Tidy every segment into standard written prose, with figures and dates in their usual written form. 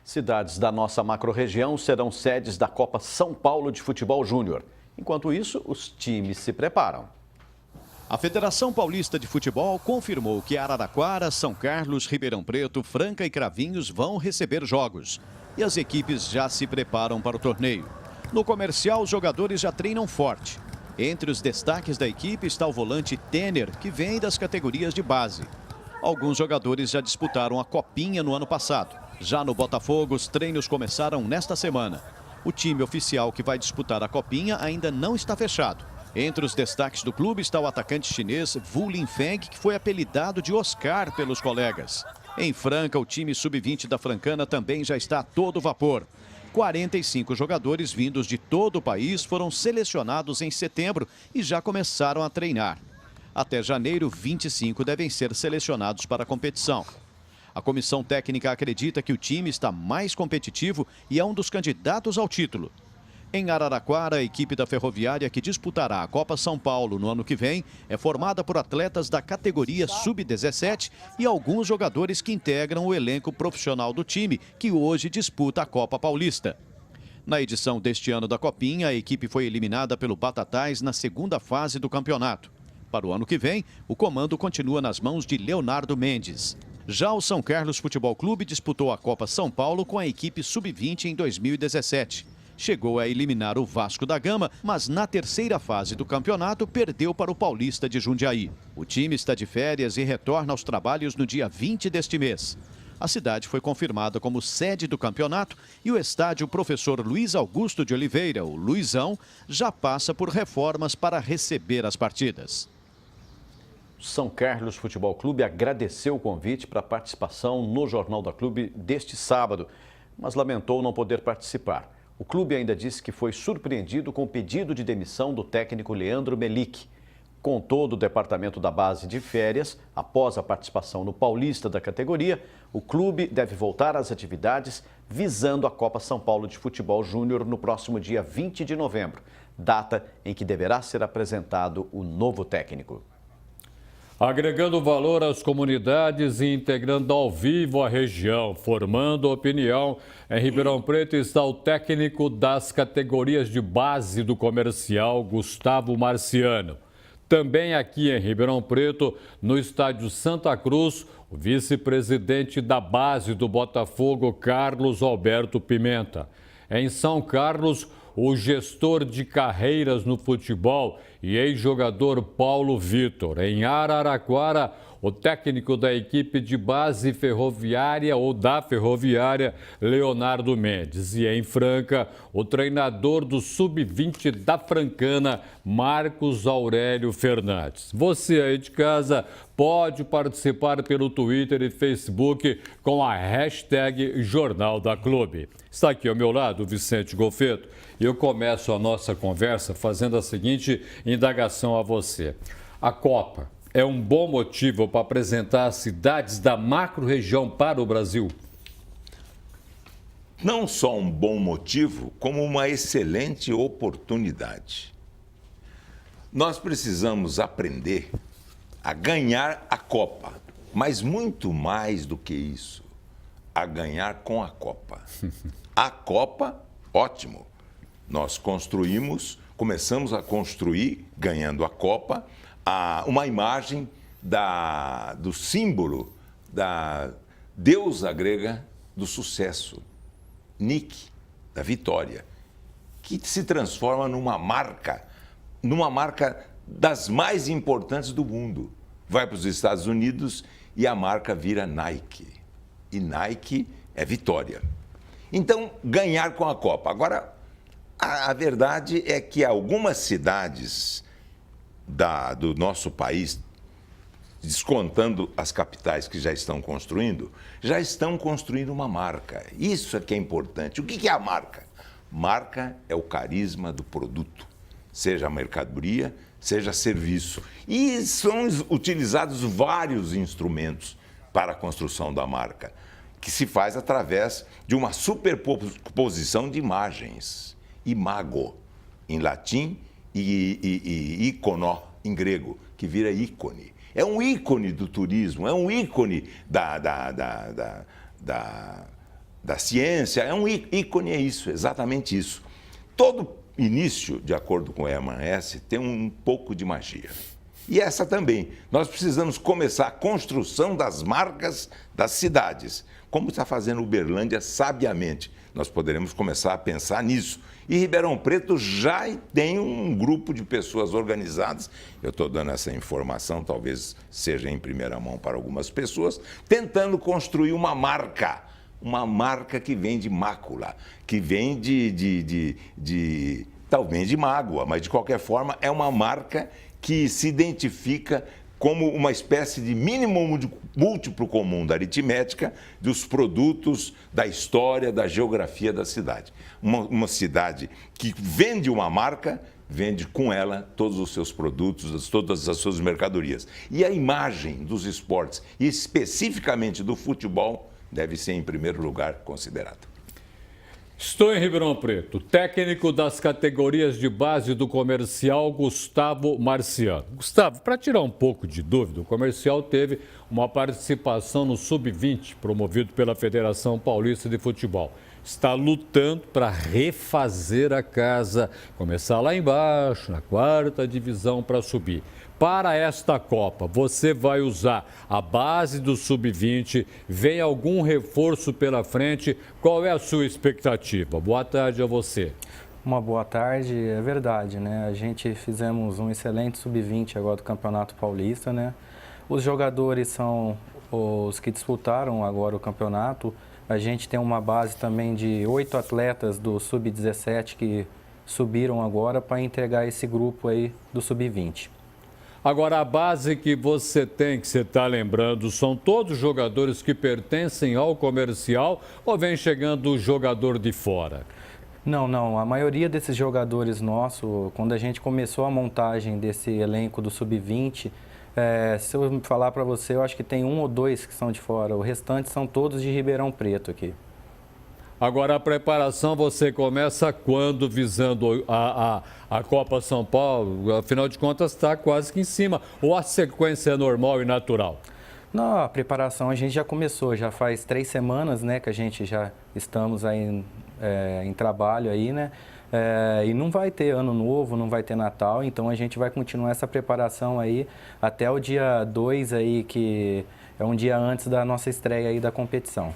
Cidades da nossa macro-região serão sedes da Copa São Paulo de Futebol Júnior. Enquanto isso, os times se preparam. A Federação Paulista de Futebol confirmou que Araraquara, São Carlos, Ribeirão Preto, Franca e Cravinhos vão receber jogos. E as equipes já se preparam para o torneio. No comercial, os jogadores já treinam forte. Entre os destaques da equipe está o volante Tener, que vem das categorias de base. Alguns jogadores já disputaram a Copinha no ano passado. Já no Botafogo, os treinos começaram nesta semana. O time oficial que vai disputar a Copinha ainda não está fechado. Entre os destaques do clube está o atacante chinês Wu Linfeng, que foi apelidado de Oscar pelos colegas. Em Franca, o time sub-20 da Francana também já está a todo vapor. 45 jogadores vindos de todo o país foram selecionados em setembro e já começaram a treinar. Até janeiro, 25 devem ser selecionados para a competição. A comissão técnica acredita que o time está mais competitivo e é um dos candidatos ao título. Em Araraquara, a equipe da Ferroviária que disputará a Copa São Paulo no ano que vem é formada por atletas da categoria sub-17 e alguns jogadores que integram o elenco profissional do time, que hoje disputa a Copa Paulista. Na edição deste ano da Copinha, a equipe foi eliminada pelo Batatais na segunda fase do campeonato. Para o ano que vem, o comando continua nas mãos de Leonardo Mendes. Já o São Carlos Futebol Clube disputou a Copa São Paulo com a equipe sub-20 em 2017. Chegou a eliminar o Vasco da Gama, mas na terceira fase do campeonato perdeu para o Paulista de Jundiaí. O time está de férias e retorna aos trabalhos no dia 20 deste mês. A cidade foi confirmada como sede do campeonato e o estádio Professor Luiz Augusto de Oliveira, o Luizão, já passa por reformas para receber as partidas. São Carlos Futebol Clube agradeceu o convite para a participação no Jornal da Clube deste sábado, mas lamentou não poder participar. O clube ainda disse que foi surpreendido com o pedido de demissão do técnico Leandro Melic. Contou do departamento da base de férias, após a participação no Paulista da categoria, o clube deve voltar às atividades visando a Copa São Paulo de Futebol Júnior no próximo dia 20 de novembro, data em que deverá ser apresentado o novo técnico. Agregando valor às comunidades e integrando ao vivo a região, formando opinião, em Ribeirão Preto está o técnico das categorias de base do comercial, Gustavo Marciano. Também aqui em Ribeirão Preto, no estádio Santa Cruz, o vice-presidente da base do Botafogo, Carlos Alberto Pimenta. Em São Carlos, o gestor de carreiras no futebol e ex-jogador Paulo Vitor. Em Araraquara, o técnico da equipe de base ferroviária ou da ferroviária, Leonardo Mendes. E em Franca, o treinador do sub-20 da Francana, Marcos Aurélio Fernandes. Você aí de casa pode participar pelo Twitter e Facebook com a hashtag Jornal da Clube. Está aqui ao meu lado o Vicente Golfeto e eu começo a nossa conversa fazendo a seguinte indagação a você. A Copa é um bom motivo para apresentar as cidades da macro-região para o Brasil? Não só um bom motivo, como uma excelente oportunidade. Nós precisamos aprender a ganhar a Copa, mas muito mais do que isso, a ganhar com a Copa. A Copa, ótimo. Nós começamos a construir, ganhando a Copa, uma imagem do símbolo da deusa grega do sucesso, Nike, da vitória, que se transforma numa marca das mais importantes do mundo. Vai para os Estados Unidos e a marca vira Nike. E Nike é vitória. Então, ganhar com a Copa. Agora, a verdade é que algumas cidades do nosso país, descontando as capitais que já estão construindo uma marca. Isso é que é importante. O que é a marca? Marca é o carisma do produto, seja mercadoria, seja serviço. E são utilizados vários instrumentos para a construção da marca, que se faz através de uma superposição de imagens. Imago, em latim, e iconó, em grego, que vira ícone. É um ícone do turismo, é um ícone da ciência, é um ícone, é isso, exatamente isso. Todo início, de acordo com o Hermann Hesse, tem um pouco de magia. E essa também. Nós precisamos começar a construção das marcas das cidades, como está fazendo Uberlândia sabiamente. Nós poderemos começar a pensar nisso. E Ribeirão Preto já tem um grupo de pessoas organizadas, eu estou dando essa informação, talvez seja em primeira mão para algumas pessoas, tentando construir uma marca que vem de mácula, que vem talvez de mágoa, mas de qualquer forma é uma marca que se identifica como uma espécie de mínimo múltiplo comum da aritmética dos produtos, da história, da geografia da cidade. Uma cidade que vende uma marca, vende com ela todos os seus produtos, todas as suas mercadorias. E a imagem dos esportes, e especificamente do futebol, deve ser em primeiro lugar considerada. Estou em Ribeirão Preto, técnico das categorias de base do Comercial, Gustavo Marciano. Gustavo, para tirar um pouco de dúvida, o Comercial teve uma participação no Sub-20, promovido pela Federação Paulista de Futebol. Está lutando para refazer a casa, começar lá embaixo, na 4ª divisão, para subir. Para esta Copa, você vai usar a base do Sub-20? Vem algum reforço pela frente? Qual é a sua expectativa? Boa tarde a você. Uma boa tarde, é verdade, né? A gente fizemos um excelente Sub-20 agora do Campeonato Paulista, né? Os jogadores são os que disputaram agora o campeonato. A gente tem uma base também de 8 atletas do Sub-17 que subiram agora para entregar esse grupo aí do Sub-20. Agora, a base que você tem, que você está lembrando, são todos jogadores que pertencem ao Comercial ou vem chegando jogador de fora? Não. A maioria desses jogadores nossos, quando a gente começou a montagem desse elenco do Sub-20, se eu falar para você, eu acho que tem 1 ou 2 que são de fora. O restante são todos de Ribeirão Preto aqui. Agora, a preparação você começa quando, visando a Copa São Paulo? Afinal de contas, está quase que em cima. Ou a sequência é normal e natural? Não, a preparação a gente já começou. Já faz 3 semanas, né, que a gente já estamos aí em trabalho aí, né? E não vai ter Ano Novo, não vai ter Natal, então a gente vai continuar essa preparação aí até o dia 2 aí, que é um dia antes da nossa estreia aí da competição.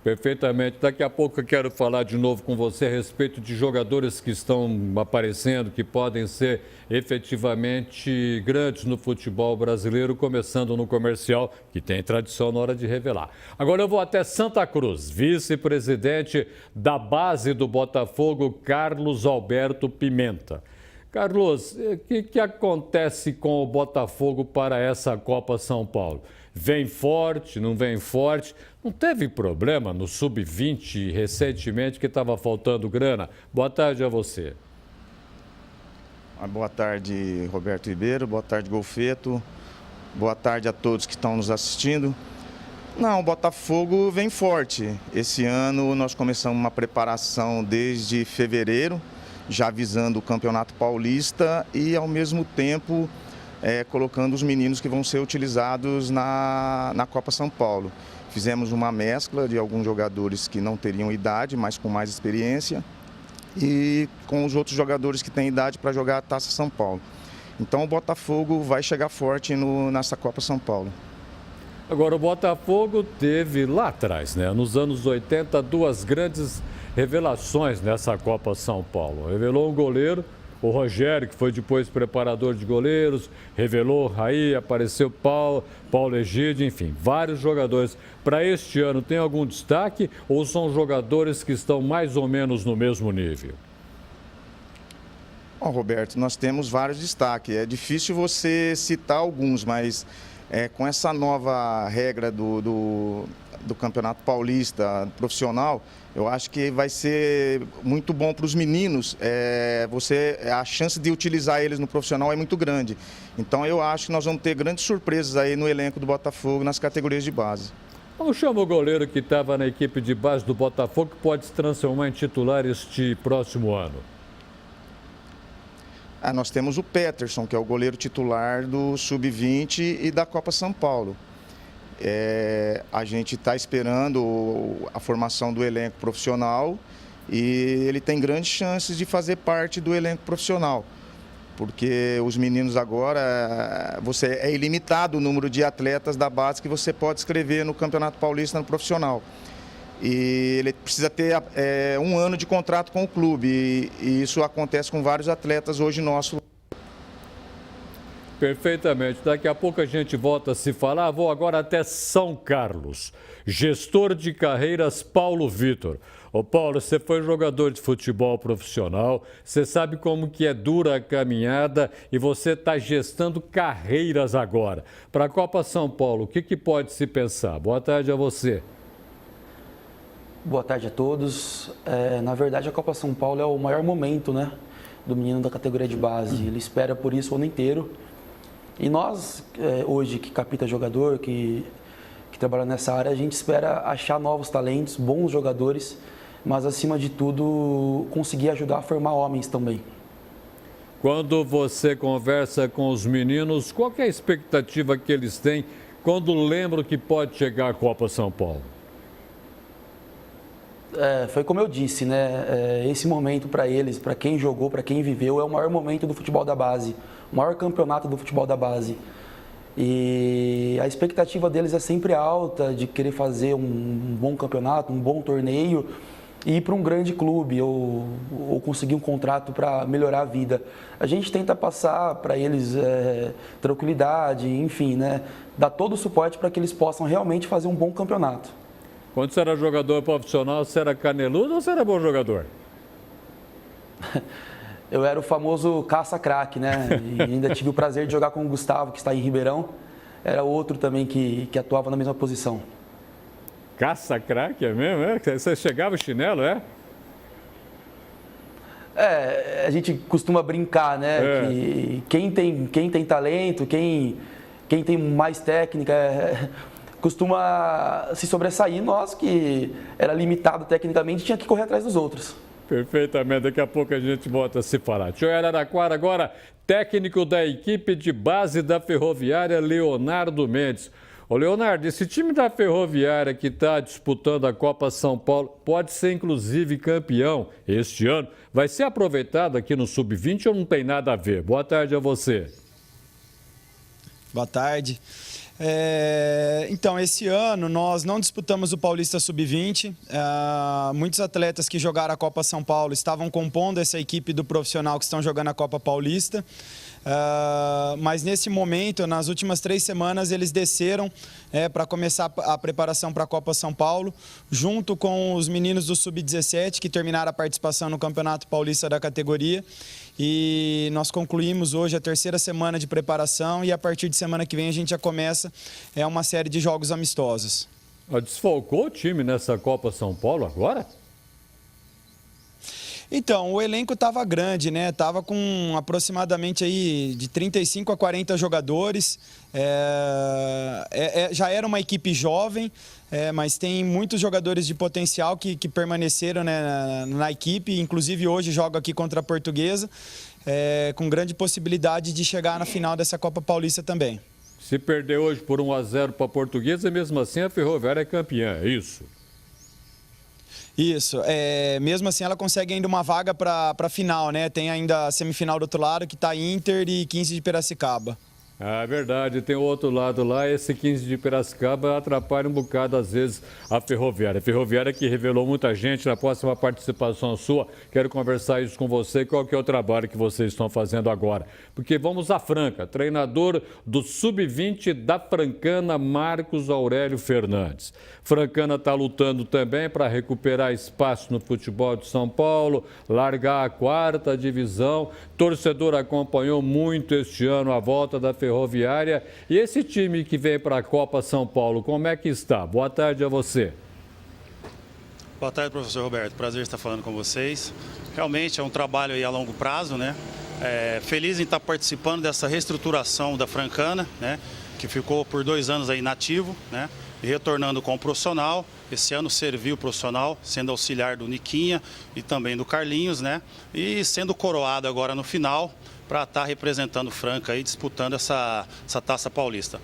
Perfeitamente. Daqui a pouco eu quero falar de novo com você a respeito de jogadores que estão aparecendo, que podem ser efetivamente grandes no futebol brasileiro, começando no Comercial, que tem tradição na hora de revelar. Agora eu vou até Santa Cruz. Vice-presidente da base do Botafogo, Carlos Alberto Pimenta. Carlos, o que acontece com o Botafogo para essa Copa São Paulo? Vem forte, não vem forte? Não teve problema no Sub-20 recentemente que estava faltando grana? Boa tarde a você. Boa tarde, Roberto Ribeiro. Boa tarde, Golfeto. Boa tarde a todos que estão nos assistindo. Não, o Botafogo vem forte. Esse ano nós começamos uma preparação desde fevereiro, já visando o Campeonato Paulista e, ao mesmo tempo, colocando os meninos que vão ser utilizados na Copa São Paulo. Fizemos uma mescla de alguns jogadores que não teriam idade, mas com mais experiência, e com os outros jogadores que têm idade para jogar a Taça São Paulo. Então o Botafogo vai chegar forte nessa Copa São Paulo. Agora, o Botafogo teve lá atrás, né, nos anos 80, 2 grandes revelações nessa Copa São Paulo. Revelou um goleiro, o Rogério, que foi depois preparador de goleiros, revelou Raí, apareceu Paulo Egídio, enfim, vários jogadores. Para este ano, tem algum destaque ou são jogadores que estão mais ou menos no mesmo nível? Bom, Roberto, nós temos vários destaques. É difícil você citar alguns, mas com essa nova regra do Campeonato Paulista profissional, eu acho que vai ser muito bom para os meninos. A chance de utilizar eles no profissional é muito grande. Então eu acho que nós vamos ter grandes surpresas aí no elenco do Botafogo nas categorias de base. Vamos chamar o goleiro que estava na equipe de base do Botafogo, que pode se transformar em titular este próximo ano. Nós temos o Peterson, que é o goleiro titular do Sub-20 e da Copa São Paulo. A gente está esperando a formação do elenco profissional e ele tem grandes chances de fazer parte do elenco profissional, porque os meninos agora, é ilimitado o número de atletas da base que você pode inscrever no Campeonato Paulista no profissional. E ele precisa ter 1 ano de contrato com o clube e isso acontece com vários atletas hoje nossos. Perfeitamente. Daqui a pouco a gente volta a se falar. Vou agora até São Carlos. Gestor de carreiras Paulo Vitor. Ô Paulo, você foi jogador de futebol profissional, você sabe como que é dura a caminhada e você está gestando carreiras agora. Para a Copa São Paulo, o que pode se pensar? Boa tarde a você. Boa tarde a todos. Na verdade, a Copa São Paulo é o maior momento, né, do menino da categoria de base. Ele espera por isso o ano inteiro. E nós, hoje, que capita jogador, que trabalha nessa área, a gente espera achar novos talentos, bons jogadores, mas, acima de tudo, conseguir ajudar a formar homens também. Quando você conversa com os meninos, qual que é a expectativa que eles têm quando lembram que pode chegar a Copa São Paulo? Foi como eu disse, né? Esse momento para eles, para quem jogou, para quem viveu, é o maior momento do futebol da base, o maior campeonato do futebol da base. E a expectativa deles é sempre alta, de querer fazer um bom campeonato, um bom torneio e ir para um grande clube ou conseguir um contrato para melhorar a vida. A gente tenta passar para eles tranquilidade, enfim, né? Dar todo o suporte para que eles possam realmente fazer um bom campeonato. Quando você era jogador profissional, você era caneludo ou você era bom jogador? Eu era o famoso caça-craque, né? E ainda tive o prazer de jogar com o Gustavo, que está em Ribeirão. Era outro também que atuava na mesma posição. Caça-craque é mesmo? Você chegava chinelo, é? A gente costuma brincar, né? Que quem tem talento, quem tem mais técnica, costuma se sobressair. Nós, que era limitado tecnicamente, tinha que correr atrás dos outros. Perfeitamente, daqui a pouco a gente volta a se falar. Tio Araraquara agora, técnico da equipe de base da Ferroviária, Leonardo Mendes. Ô Leonardo, esse time da Ferroviária que está disputando a Copa São Paulo pode ser inclusive campeão este ano. Vai ser aproveitado aqui no Sub-20 ou não tem nada a ver? Boa tarde a você. Boa tarde. Então, esse ano nós não disputamos o Paulista Sub-20. Muitos atletas que jogaram a Copa São Paulo estavam compondo essa equipe do profissional que estão jogando a Copa Paulista. Mas nesse momento, nas últimas 3 semanas, eles desceram para começar a preparação para a Copa São Paulo, junto com os meninos do Sub-17 que terminaram a participação no Campeonato Paulista da categoria. E nós concluímos hoje a 3ª semana de preparação e a partir de semana que vem a gente já começa uma série de jogos amistosos. Desfalcou o time nessa Copa São Paulo agora? Então, o elenco estava grande, né? Estava com aproximadamente aí de 35 a 40 jogadores. Já era uma equipe jovem, mas tem muitos jogadores de potencial que permaneceram, né, na equipe. Inclusive hoje joga aqui contra a Portuguesa, com grande possibilidade de chegar na final dessa Copa Paulista também. Se perder hoje por 1-0 para a Portuguesa, mesmo assim a Ferroviária é campeã, é isso? Isso, mesmo assim ela consegue ainda uma vaga para a final, né? Tem ainda a semifinal do outro lado, que está Inter e 15 de Piracicaba. É verdade, tem o outro lado lá, esse 15 de Piracicaba atrapalha um bocado às vezes a Ferroviária. A Ferroviária que revelou muita gente. Na próxima participação sua, quero conversar isso com você, qual que é o trabalho que vocês estão fazendo agora. Porque vamos a Franca, treinador do Sub-20 da Francana, Marcos Aurélio Fernandes. Francana está lutando também para recuperar espaço no futebol de São Paulo, largar a 4ª divisão. Torcedor acompanhou muito este ano a volta da Ferroviária. E esse time que vem para a Copa São Paulo, como é que está? Boa tarde a você. Boa tarde, professor Roberto. Prazer estar falando com vocês. Realmente é um trabalho aí a longo prazo, né? Feliz em estar participando dessa reestruturação da Francana, né? Que ficou por 2 anos aí inativo, né? E retornando com o profissional. Esse ano serviu o profissional, sendo auxiliar do Niquinha e também do Carlinhos, né? E sendo coroado agora no final para estar representando Franca e disputando essa Taça Paulista.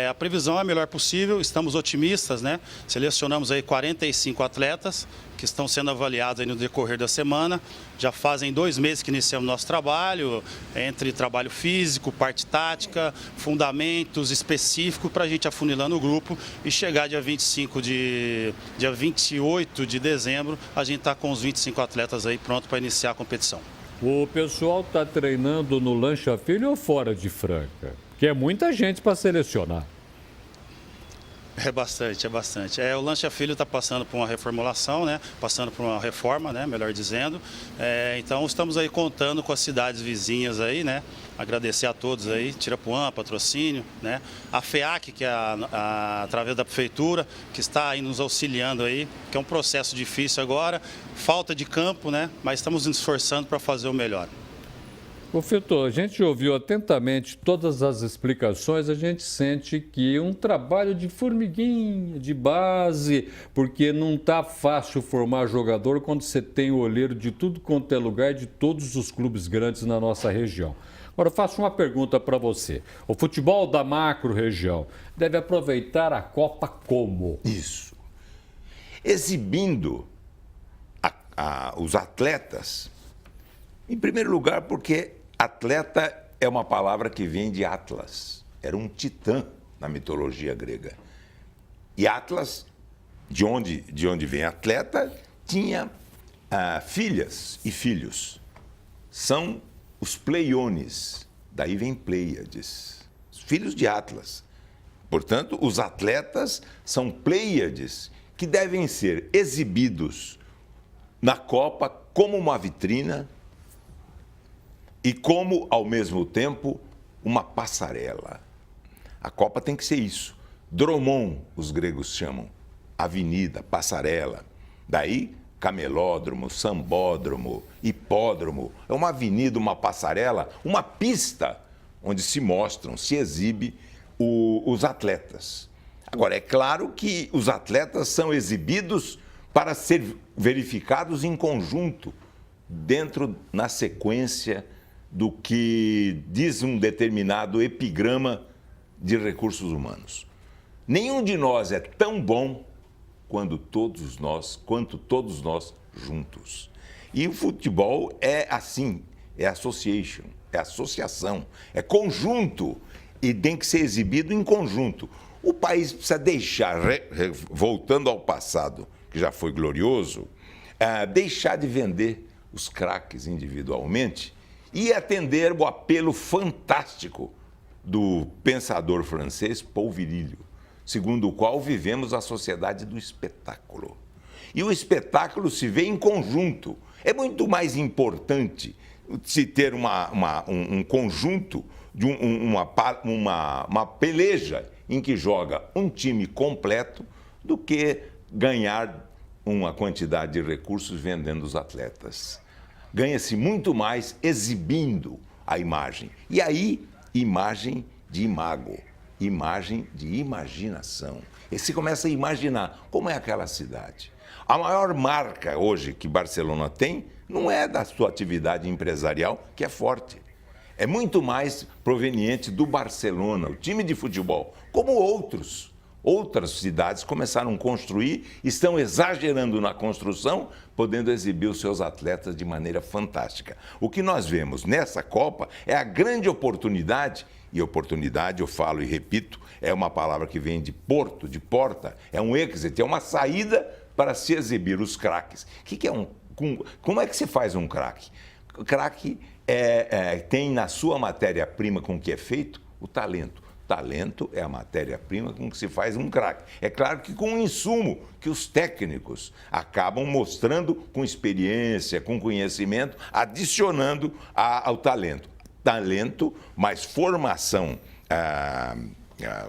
A previsão é a melhor possível, estamos otimistas, né? Selecionamos aí 45 atletas que estão sendo avaliados aí no decorrer da semana. Já fazem 2 meses que iniciamos nosso trabalho, entre trabalho físico, parte tática, fundamentos específicos, para a gente afunilando o grupo e chegar dia 28 de dezembro, a gente está com os 25 atletas aí pronto para iniciar a competição. O pessoal está treinando no Lancha Filho ou fora de Franca? Porque é muita gente para selecionar. É bastante. O Lancha Filho está passando por uma reformulação, né? Passando por uma reforma, né? Melhor dizendo. Então estamos aí contando com as cidades vizinhas aí, né? Agradecer a todos aí, Tirapuã, patrocínio, né? A FEAC, que é através da prefeitura, que está aí nos auxiliando aí, que é um processo difícil agora, falta de campo, né? Mas estamos nos esforçando para fazer o melhor. Ô Fito, a gente ouviu atentamente todas as explicações, a gente sente que é um trabalho de formiguinha, de base, porque não está fácil formar jogador quando você tem o olheiro de tudo quanto é lugar, de todos os clubes grandes na nossa região. Agora, eu faço uma pergunta para você. O futebol da macro-região deve aproveitar a Copa como? Isso. Exibindo os atletas, em primeiro lugar, porque atleta é uma palavra que vem de Atlas. Era um titã na mitologia grega. E Atlas, de onde vem atleta, tinha filhas e filhos. São os Pleiones, daí vem Pleiades, os filhos de Atlas. Portanto, os atletas são Pleiades que devem ser exibidos na Copa como uma vitrina e como, ao mesmo tempo, uma passarela. A Copa tem que ser isso. Dromon, os gregos chamam, avenida, passarela. Daí, camelódromo, sambódromo, hipódromo. É uma avenida, uma passarela, uma pista onde se mostram, se exibe os atletas. Agora, é claro que os atletas são exibidos para ser verificados em conjunto, na sequência do que diz um determinado epigrama de recursos humanos. Nenhum de nós é tão bom quanto todos nós juntos. E o futebol é assim, é association, é associação, é conjunto e tem que ser exibido em conjunto. O país precisa deixar, voltando ao passado, que já foi glorioso, deixar de vender os craques individualmente e atender o apelo fantástico do pensador francês Paul Virilio, segundo o qual vivemos a sociedade do espetáculo. E o espetáculo se vê em conjunto. É muito mais importante se ter um conjunto, de uma peleja em que joga um time completo do que ganhar uma quantidade de recursos vendendo os atletas. Ganha-se muito mais exibindo a imagem. E aí, imagem de imago, imagem de imaginação. E se começa a imaginar como é aquela cidade. A maior marca hoje que Barcelona tem não é da sua atividade empresarial, que é forte. É muito mais proveniente do Barcelona, o time de futebol, como outras cidades começaram a construir, estão exagerando na construção, podendo exibir os seus atletas de maneira fantástica. O que nós vemos nessa Copa é a grande oportunidade, e oportunidade, eu falo e repito, é uma palavra que vem de porto, de porta, é um exit, é uma saída para se exibir os craques. Como é que se faz um craque? O craque tem na sua matéria-prima com que é feito o talento. Talento é a matéria-prima com que se faz um craque. É claro que com um insumo que os técnicos acabam mostrando com experiência, com conhecimento, adicionando ao talento. Talento mais formação,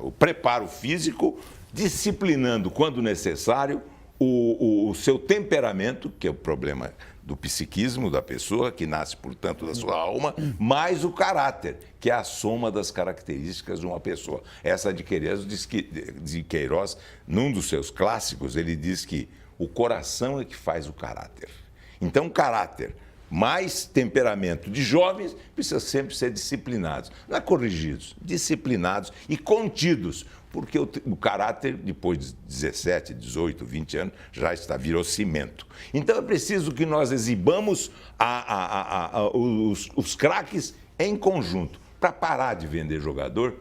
o preparo físico, disciplinando quando necessário o seu temperamento, que é o problema do psiquismo da pessoa, que nasce, portanto, da sua alma, mais o caráter, que é a soma das características de uma pessoa. Essa de Queiroz, num dos seus clássicos, ele diz que o coração é que faz o caráter. Então, caráter mais temperamento de jovens, precisa sempre ser disciplinados. Não é corrigidos, disciplinados e contidos, porque o caráter, depois de 17, 18, 20 anos, virou cimento. Então é preciso que nós exibamos os craques em conjunto, para parar de vender jogador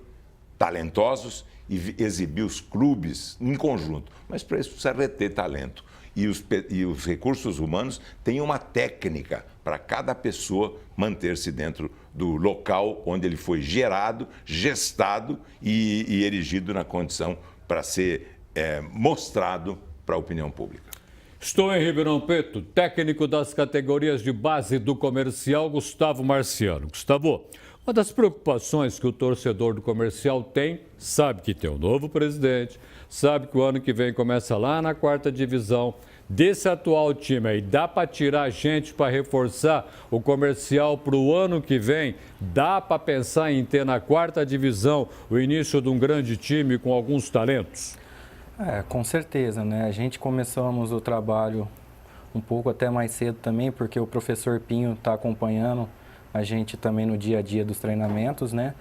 talentosos e exibir os clubes em conjunto. Mas para isso precisa reter talento. E os recursos humanos têm uma técnica para cada pessoa manter-se dentro do local onde ele foi gerado, gestado e erigido na condição para ser mostrado para a opinião pública. Estou em Ribeirão Preto, técnico das categorias de base do Comercial, Gustavo Marciano. Gustavo, uma das preocupações que o torcedor do Comercial tem, sabe que tem um novo presidente, sabe que o ano que vem começa lá na 4ª divisão. Desse atual time aí, dá para tirar gente para reforçar o Comercial para o ano que vem? Dá para pensar em ter na 4ª divisão o início de um grande time com alguns talentos? Com certeza, né? A gente começamos o trabalho um pouco até mais cedo também, porque o professor Pinho está acompanhando a gente também no dia a dia dos treinamentos, né?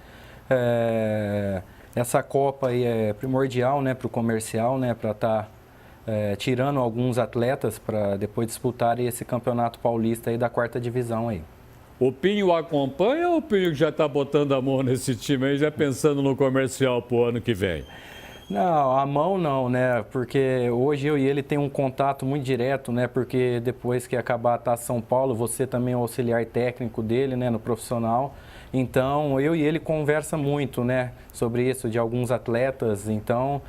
Essa Copa aí é primordial, né, para o Comercial, né, para estar tirando alguns atletas para depois disputarem esse campeonato paulista aí da 4ª divisão aí. O Pinho acompanha ou o Pinho já está botando a mão nesse time aí, já pensando no Comercial para o ano que vem? Não, a mão não, né? Porque hoje eu e ele tem um contato muito direto, né? Porque depois que acabar a Taça São Paulo, você também é o auxiliar técnico dele, né? No profissional. Então, eu e ele conversa muito, né? Sobre isso, de alguns atletas. Então,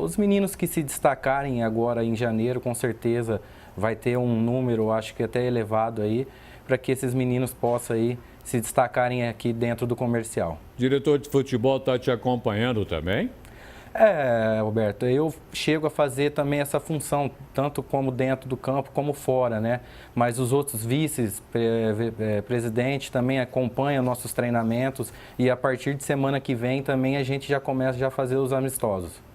os meninos que se destacarem agora em janeiro, com certeza vai ter um número, acho que até elevado aí, para que esses meninos possam aí se destacarem aqui dentro do Comercial. O diretor de futebol está te acompanhando também? Roberto, eu chego a fazer também essa função, tanto como dentro do campo como fora, né? Mas os outros vices, presidente, também acompanham nossos treinamentos e a partir de semana que vem também a gente já começa a fazer os amistosos.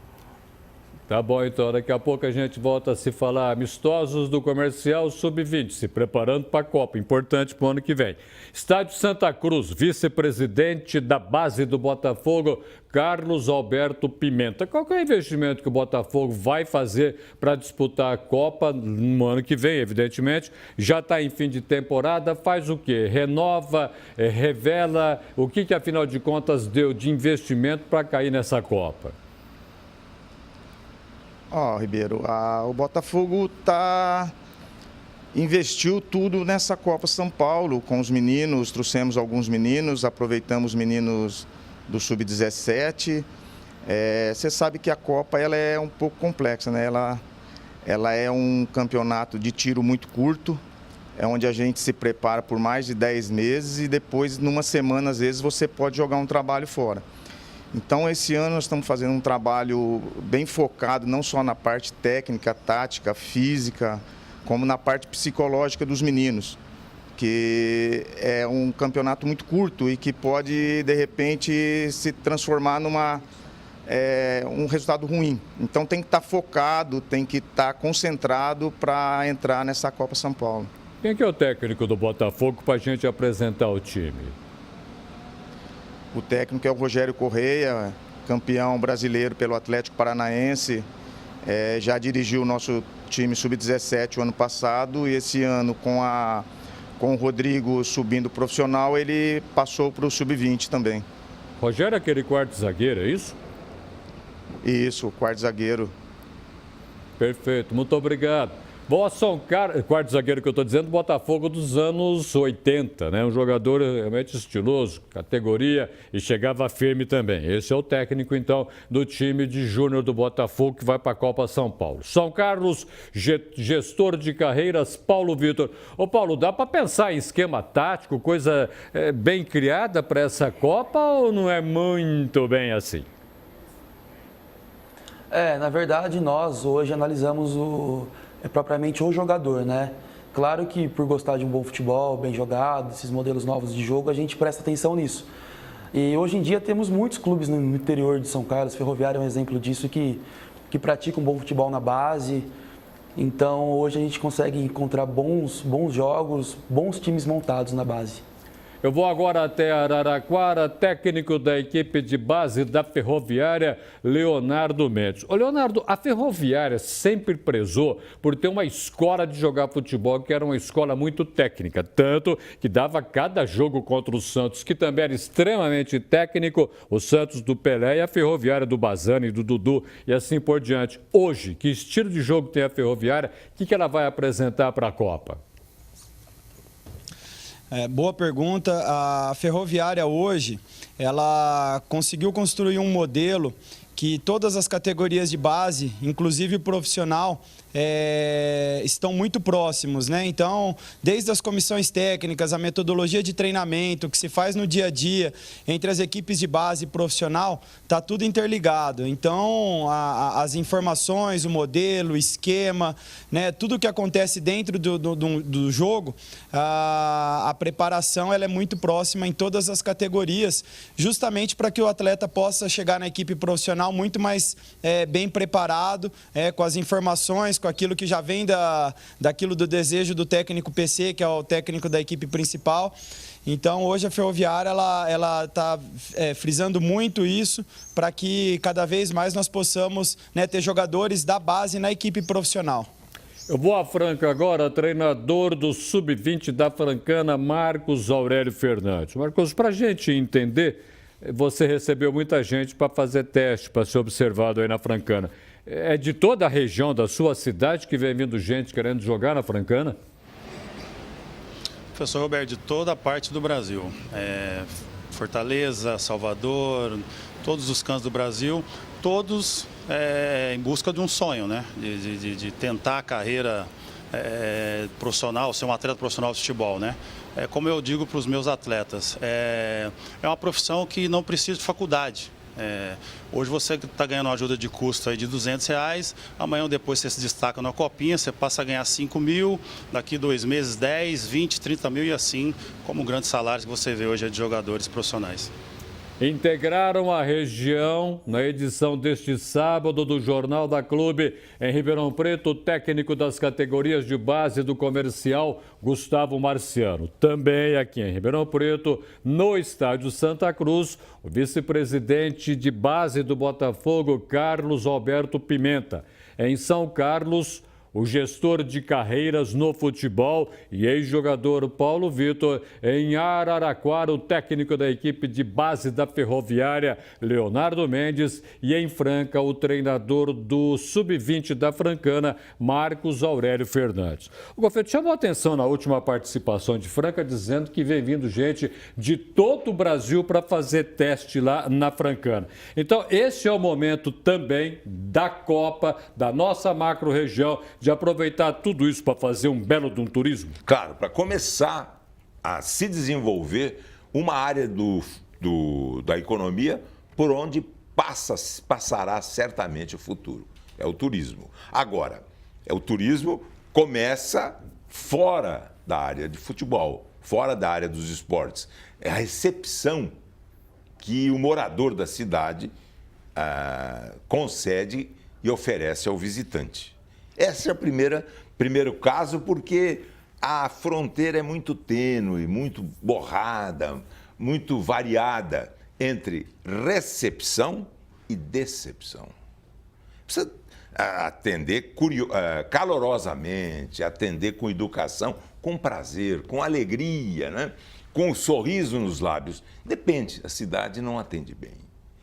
Tá bom, então, daqui a pouco a gente volta a se falar. Amistosos do Comercial Sub-20, se preparando para a Copa, importante para o ano que vem. Estádio Santa Cruz, vice-presidente da base do Botafogo, Carlos Alberto Pimenta. Qual que é o investimento que o Botafogo vai fazer para disputar a Copa no ano que vem, evidentemente? Já está em fim de temporada, faz o quê? Renova, revela o que afinal de contas deu de investimento para cair nessa Copa? Ribeiro, o Botafogo investiu tudo nessa Copa São Paulo com os meninos, trouxemos alguns meninos, aproveitamos os meninos do Sub-17. Você sabe que a Copa ela é um pouco complexa, né? Ela é um campeonato de tiro muito curto, onde a gente se prepara por mais de 10 meses e depois, numa semana, às vezes, você pode jogar um trabalho fora. Então, esse ano nós estamos fazendo um trabalho bem focado, não só na parte técnica, tática, física, como na parte psicológica dos meninos, que é um campeonato muito curto e que pode, de repente, se transformar um resultado ruim. Então, tem que estar focado, tem que estar concentrado para entrar nessa Copa São Paulo. Quem que é o técnico do Botafogo para a gente apresentar o time? O técnico é o Rogério Correia, campeão brasileiro pelo Atlético Paranaense. Já dirigiu o nosso time Sub-17 o ano passado e esse ano, com o Rodrigo subindo profissional, ele passou para o Sub-20 também. Rogério é aquele quarto zagueiro, é isso? Isso, o quarto zagueiro. Perfeito, muito obrigado. Bom, São Carlos, quarto zagueiro que eu estou dizendo, Botafogo dos anos 80, né? Um jogador realmente estiloso, categoria e chegava firme também. Esse é o técnico, então, do time de júnior do Botafogo que vai para a Copa São Paulo. São Carlos, gestor de carreiras, Paulo Vitor. Ô Paulo, dá para pensar em esquema tático, coisa bem criada para essa Copa ou não é muito bem assim? Na verdade, nós hoje analisamos propriamente o jogador, né? Claro que por gostar de um bom futebol, bem jogado, esses modelos novos de jogo, a gente presta atenção nisso. E hoje em dia temos muitos clubes no interior de São Carlos, Ferroviário é um exemplo disso, que praticam um bom futebol na base Então hoje a gente consegue encontrar bons jogos, bons times montados na base. Eu vou agora até Araraquara, técnico da equipe de base da Ferroviária, Leonardo Mendes. Ô Leonardo, a Ferroviária sempre prezou por ter uma escola de jogar futebol que era uma escola muito técnica, tanto que dava cada jogo contra o Santos, que também era extremamente técnico, o Santos do Pelé e a Ferroviária do Bazani, do Dudu e assim por diante. Hoje, que estilo de jogo tem a Ferroviária? O que ela vai apresentar para a Copa? Boa pergunta. A Ferroviária hoje, ela conseguiu construir um modelo que todas as categorias de base, inclusive o profissional, estão muito próximos, né? Então, desde as comissões técnicas, a metodologia de treinamento que se faz no dia a dia entre as equipes de base e profissional, está tudo interligado. Então, as informações, o modelo, o esquema, né? Tudo que acontece dentro do jogo, a preparação ela é muito próxima em todas as categorias, justamente para que o atleta possa chegar na equipe profissional muito mais bem preparado, com as informações, com aquilo que já vem daquilo do desejo do técnico PC, que é o técnico da equipe principal. Então, hoje a Ferroviária ela está frisando muito isso para que cada vez mais nós possamos, né, ter jogadores da base na equipe profissional. Eu vou a Franca agora, treinador do Sub-20 da Francana, Marcos Aurélio Fernandes. Marcos, para a gente entender, você recebeu muita gente para fazer teste, para ser observado aí na Francana. É de toda a região da sua cidade que vem vindo gente querendo jogar na Francana? Professor Roberto, de toda a parte do Brasil. Fortaleza, Salvador, todos os cantos do Brasil, todos em busca de um sonho, né? De tentar a carreira profissional, ser um atleta profissional de futebol, né? Como eu digo para os meus atletas, é uma profissão que não precisa de faculdade. Hoje você está ganhando uma ajuda de custo aí de R$200, amanhã ou depois você se destaca na copinha, você passa a ganhar 5 mil, daqui 2 meses 10, 20, 30 mil e assim como grandes salários que você vê hoje de jogadores profissionais. Integraram a região na edição deste sábado do Jornal da Clube. Em Ribeirão Preto, o técnico das categorias de base do Comercial, Gustavo Marciano. Também aqui em Ribeirão Preto, no Estádio Santa Cruz, o vice-presidente de base do Botafogo, Carlos Alberto Pimenta. Em São Carlos, o gestor de carreiras no futebol e ex-jogador Paulo Vitor. Em Araraquara, o técnico da equipe de base da Ferroviária, Leonardo Mendes. E em Franca, o treinador do Sub-20 da Francana, Marcos Aurélio Fernandes. O Golfeto chamou a atenção na última participação de Franca, dizendo que vem vindo gente de todo o Brasil para fazer teste lá na Francana. Então, esse é o momento também da Copa, da nossa macro-região, de aproveitar tudo isso para fazer um belo de um turismo? Claro, para começar a se desenvolver uma área da economia por onde passará certamente o futuro. É o turismo. Agora, o turismo começa fora da área de futebol, fora da área dos esportes. É a recepção que o morador da cidade concede e oferece ao visitante. Esse é o primeiro caso, porque a fronteira é muito tênue, muito borrada, muito variada entre recepção e decepção. Precisa atender calorosamente, atender com educação, com prazer, com alegria, né? Com um sorriso nos lábios. Depende, a cidade não atende bem.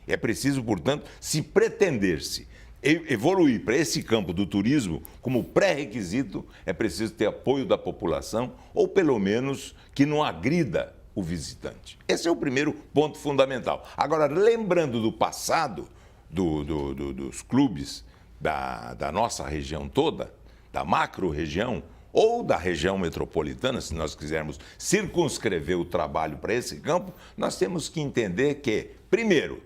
É preciso, portanto, se pretender-se evoluir para esse campo do turismo, como pré-requisito, é preciso ter apoio da população, ou pelo menos que não agrida o visitante. Esse é o primeiro ponto fundamental. Agora, lembrando do passado dos clubes da nossa região toda, da macro-região, ou da região metropolitana, se nós quisermos circunscrever o trabalho para esse campo, nós temos que entender que, primeiro,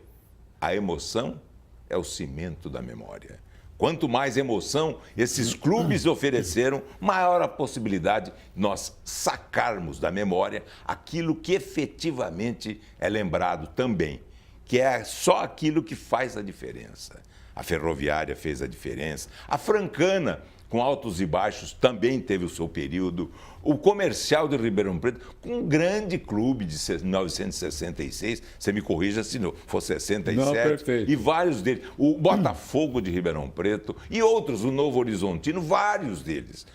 a emoção é o cimento da memória. Quanto mais emoção esses clubes ofereceram, maior a possibilidade de nós sacarmos da memória aquilo que efetivamente é lembrado também, que é só aquilo que faz a diferença. A Ferroviária fez a diferença, a Francana com altos e baixos, também teve o seu período. O Comercial de Ribeirão Preto, com um grande clube de 1966, você me corrija se não for 67, não, perfeito. E vários deles. O Botafogo de Ribeirão Preto e outros, o Novo Horizontino, vários deles.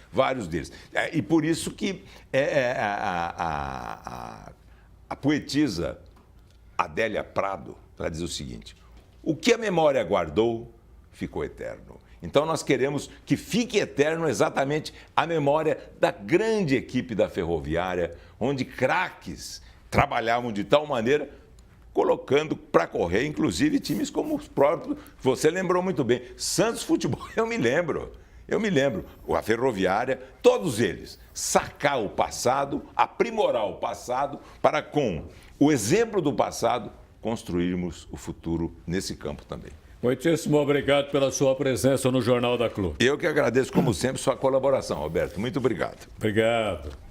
E por isso que a poetisa Adélia Prado, ela diz o seguinte: o que a memória guardou ficou eterno. Então nós queremos que fique eterno exatamente a memória da grande equipe da Ferroviária, onde craques trabalhavam de tal maneira, colocando para correr, inclusive, times como os próprios, você lembrou muito bem, Santos Futebol, eu me lembro, a Ferroviária, todos eles, sacar o passado, aprimorar o passado, para com o exemplo do passado, construirmos o futuro nesse campo também. Muitíssimo obrigado pela sua presença no Jornal da Clube. Eu que agradeço, como sempre, sua colaboração, Roberto. Muito obrigado. Obrigado.